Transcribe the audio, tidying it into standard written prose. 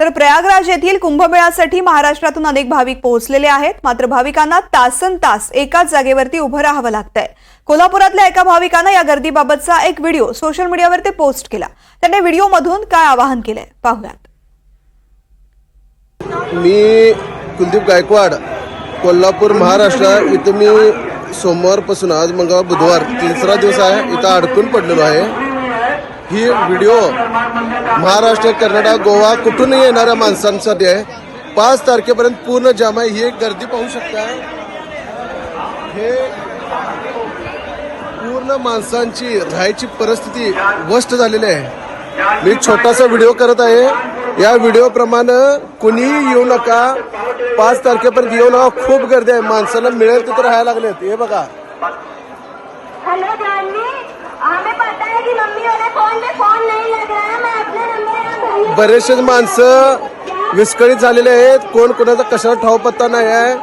तर प्रयागराज येथील कुंभमेळ्यासाठी महाराष्ट्रातून अनेक भाविक पोहोचलेले आहेत। मात्र भाविकांना तासनतास एकाच जागेवरती उभं राहावं लागतंय। कोल्हापुरातल्या एका भाविकानं या गर्दीबाबतचा एक व्हिडिओ सोशल मीडियावर पोस्ट केला। त्याने व्हिडिओमधून काय आवाहन केलंय पाहूयात। मी कुलदीप गायकवाड, कोल्हापूर महाराष्ट्र। इथं मी सोमवारपासून आज मंगळवार बुधवार तिसरा दिवस आहे, इथं अडकून पडलेलो आहे। ही व्हिडिओ महाराष्ट्र, कर्नाटक, गोवा कुठूनही येणाऱ्या माणसांसाठी आहे। 5 तारखेपर्यंत पूर्ण जाम आहे। ही एक गर्दी पाहू शकता। हे पूर्ण माणसांची राहायची परिस्थिती वर्स्ट झालेली आहे। मी छोटासा व्हिडिओ करत आहे। या व्हिडिओ प्रमाणे कुणीही येऊ नका, 5 तारखेपर्यंत येऊ नका। खूप गर्दी आहे, माणसांना मिळेल तिथं राहायला लागलेत। हे बघा। हेलो जानवी, हमें पता है कि मम्मी वाले फोन पे फोन नहीं लग रहा है। मैं अपने नंबर बरेचसे माणसं विस्कळीत झालेले आहेत। कोण कोणाचा कशाला ठाव पत्ता नाही आहे।